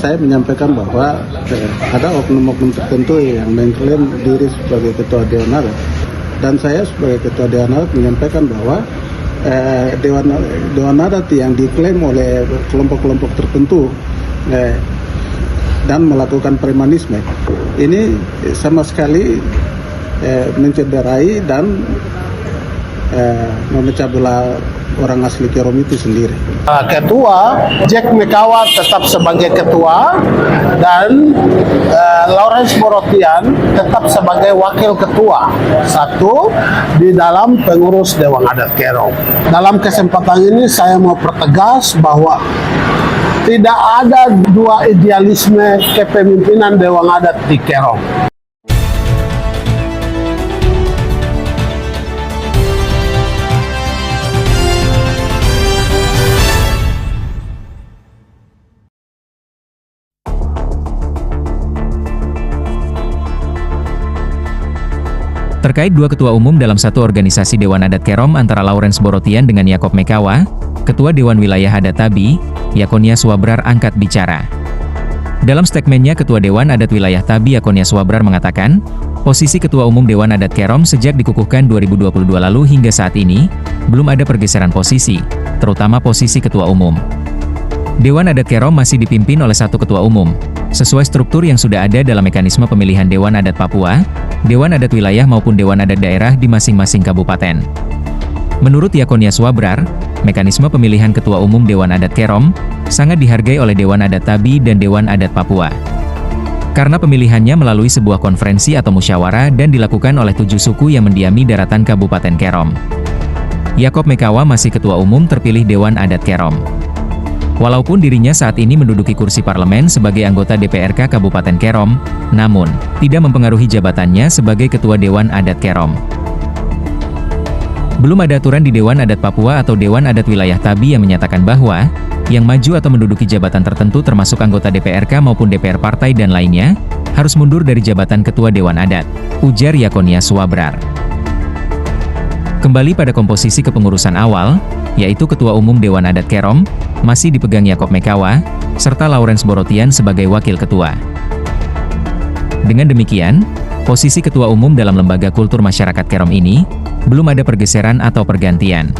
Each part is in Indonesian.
saya menyampaikan bahwa ada oknum-oknum tertentu yang mengklaim diri sebagai ketua Dewan Adat, dan saya sebagai ketua Dewan Adat menyampaikan bahwa Dewan Adat yang diklaim oleh kelompok-kelompok tertentu dan melakukan premanisme ini sama sekali mencederai dan memecah belah orang asli Kerom itu sendiri. Ketua Jack Mekawa tetap sebagai ketua dan Lawrence Borotian tetap sebagai wakil ketua satu di dalam pengurus Dewan Adat Kerom. Dalam kesempatan ini saya mau pertegas bahwa tidak ada dua idealisme kepemimpinan Dewan Adat di Kerom. Terkait dua ketua umum dalam satu organisasi Dewan Adat Kerom antara Lawrence Borotian dengan Yakob Mekawa, Ketua Dewan Wilayah Adat Tabi, Yakonia Swabrar angkat bicara. Dalam statementnya, Ketua Dewan Adat Wilayah Tabi Yakonia Swabrar mengatakan, posisi Ketua Umum Dewan Adat Kerom sejak dikukuhkan 2022 lalu hingga saat ini, belum ada pergeseran posisi, terutama posisi Ketua Umum. Dewan Adat Kerom masih dipimpin oleh satu Ketua Umum, sesuai struktur yang sudah ada dalam mekanisme pemilihan Dewan Adat Papua, Dewan Adat Wilayah maupun Dewan Adat Daerah di masing-masing kabupaten. Menurut Yakonia Swabrar, mekanisme pemilihan Ketua Umum Dewan Adat Kerom sangat dihargai oleh Dewan Adat Tabi dan Dewan Adat Papua. Karena pemilihannya melalui sebuah konferensi atau musyawarah dan dilakukan oleh 7 suku yang mendiami daratan Kabupaten Kerom. Yakob Mekawa masih Ketua Umum terpilih Dewan Adat Kerom. Walaupun dirinya saat ini menduduki kursi parlemen sebagai anggota DPRK Kabupaten Kerom, namun tidak mempengaruhi jabatannya sebagai Ketua Dewan Adat Kerom. Belum ada aturan di Dewan Adat Papua atau Dewan Adat Wilayah Tabi yang menyatakan bahwa yang maju atau menduduki jabatan tertentu termasuk anggota DPRK maupun DPR partai dan lainnya, harus mundur dari jabatan Ketua Dewan Adat, ujar Yakonia Swabrar. Kembali pada komposisi kepengurusan awal, yaitu Ketua Umum Dewan Adat Kerom, masih dipegang Yakob Mekawa, serta Lawrence Borotian sebagai Wakil Ketua. Dengan demikian, posisi Ketua Umum dalam Lembaga Kultur Masyarakat Kerom ini, belum ada pergeseran atau pergantian.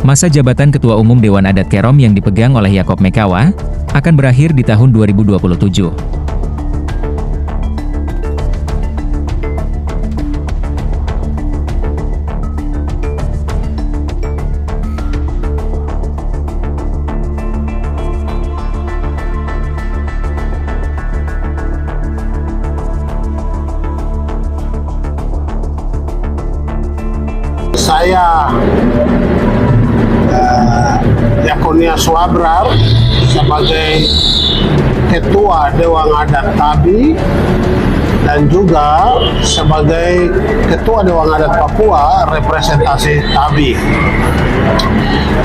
Masa jabatan Ketua Umum Dewan Adat Kerom yang dipegang oleh Yakob Mekawa, akan berakhir di tahun 2027. Saya Yakonia Swabrar sebagai Ketua Dewan Adat Tabi dan juga sebagai Ketua Dewan Adat Papua representasi Tabi.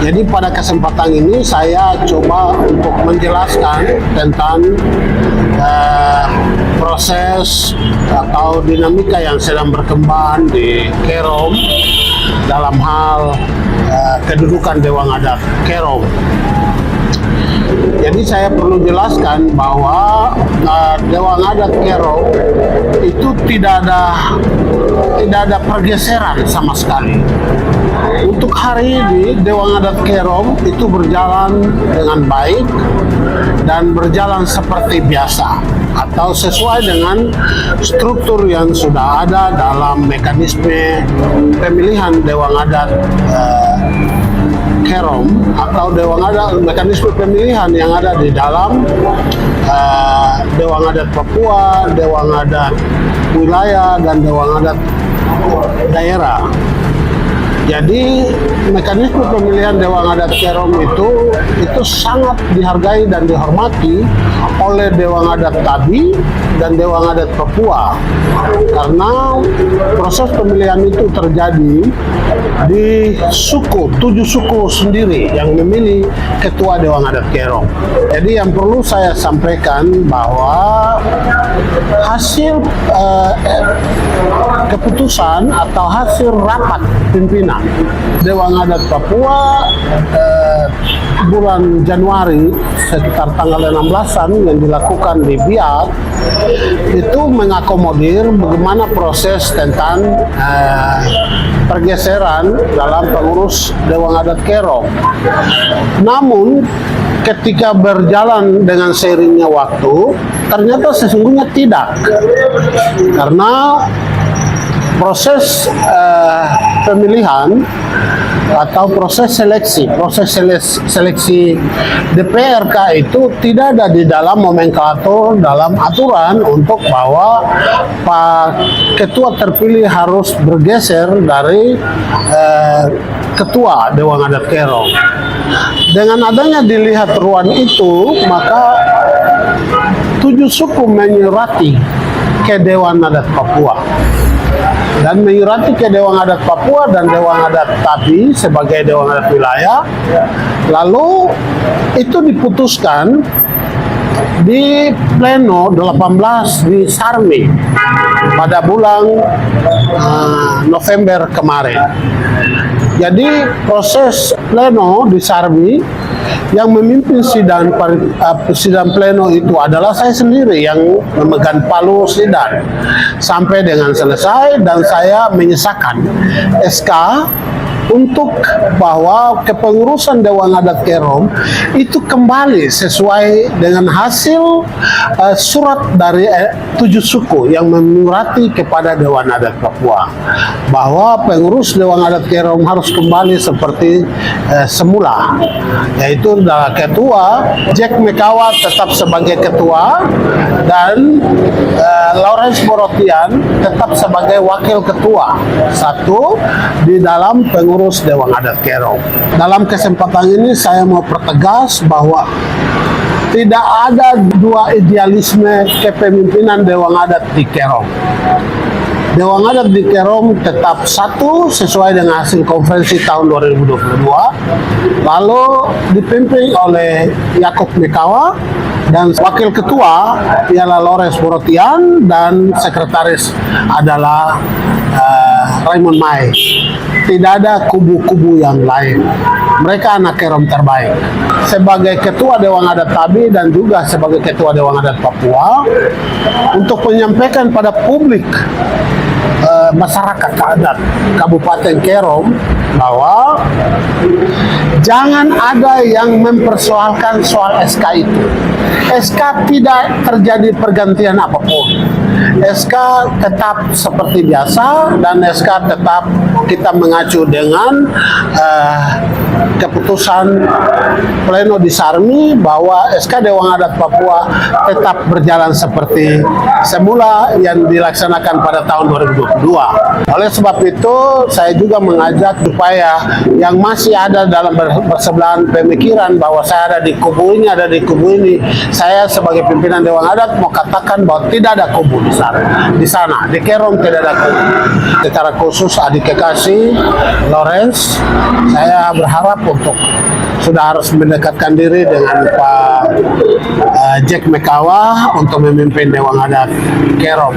Jadi pada kesempatan ini saya coba untuk menjelaskan tentang proses atau dinamika yang sedang berkembang di Kerom dalam hal kedudukan Dewan Adat Kerom. Jadi saya perlu jelaskan bahwa Dewan Adat Kerom itu tidak ada pergeseran sama sekali. Untuk hari ini Dewan Adat Kerom itu berjalan dengan baik dan berjalan seperti biasa atau sesuai dengan struktur yang sudah ada dalam mekanisme pemilihan Dewan Adat Kerom atau Dewan Adat, mekanisme pemilihan yang ada di dalam Dewan Adat Papua, Dewan Adat Wilayah, dan Dewan Adat Daerah. Jadi mekanisme pemilihan Dewan Adat Kerom itu sangat dihargai dan dihormati oleh Dewan Adat Tabi dan Dewan Adat Papua, karena proses pemilihan itu terjadi di suku, 7 suku sendiri yang memilih Ketua Dewan Adat Kerom. Jadi yang perlu saya sampaikan bahwa hasil keputusan atau hasil rapat pimpinan Pertama, Dewan Adat Papua bulan Januari sekitar tanggal 16-an yang dilakukan di Biak itu mengakomodir bagaimana proses tentang pergeseran dalam pengurus Dewan Adat Kerong. Namun ketika berjalan dengan seiringnya waktu, ternyata sesungguhnya tidak, karena proses pemilihan atau proses seleksi DPRK itu tidak ada di dalam nomenklatur, dalam aturan untuk bahwa Pak Ketua terpilih harus bergeser dari Ketua Dewan Adat Kerong. Dengan adanya dilihat ruang itu, maka 7 suku menyurati ke Dewan Adat Papua dan menyurati ke Dewan Adat Papua dan Dewan Adat Tabi sebagai Dewan Adat Wilayah. Lalu itu diputuskan di pleno 18 di Sarmi pada bulan November kemarin. Jadi proses pleno di Sarmi yang memimpin sidang pleno itu adalah saya sendiri yang memegang palu sidang sampai dengan selesai, dan saya menyesakan SK untuk bahwa kepengurusan Dewan Adat Kerong itu kembali sesuai dengan hasil surat dari 7 suku yang menyurati kepada Dewan Adat Papua bahwa pengurus Dewan Adat Kerong harus kembali seperti semula, yaitu Ketua Jack Mekawa tetap sebagai ketua dan Lawrence Borotian tetap sebagai wakil ketua satu di dalam pengurus Dewan Adat Kerong. Dalam kesempatan ini saya mau pertegas bahwa tidak ada dua idealisme kepemimpinan Dewan Adat di Kerong. Dewan Adat di Kerong tetap satu sesuai dengan hasil konferensi tahun 2022, lalu dipimpin oleh Yakob Mekawa dan wakil ketua ialah Lawrence Borotian dan sekretaris adalah Raymond Mai. Tidak ada kubu-kubu yang lain. Mereka anak Kerong terbaik. Sebagai ketua Dewan Adat Tabi dan juga sebagai ketua Dewan Adat Papua, untuk menyampaikan pada publik masyarakat adat Kabupaten Kerong bahwa jangan ada yang mempersoalkan soal SK itu. SK tidak terjadi pergantian apapun. SK tetap seperti biasa dan SK tetap kita mengacu dengan keputusan pleno di Sarmi bahwa SK Dewan Adat Papua tetap berjalan seperti semula yang dilaksanakan pada tahun 2022. Oleh sebab itu saya juga mengajak supaya yang masih ada dalam bersebelahan pemikiran bahwa saya ada di kubu ini, ada di kubu ini, saya sebagai pimpinan Dewan Adat mau katakan bahwa tidak ada kubu di sana. Di Kerong tidak ada kubu. Secara khusus adik kekasih Lawrence, saya berharap untuk sudah harus mendekatkan diri dengan Pak Jack Mekawa untuk memimpin Dewan Adat Kerong.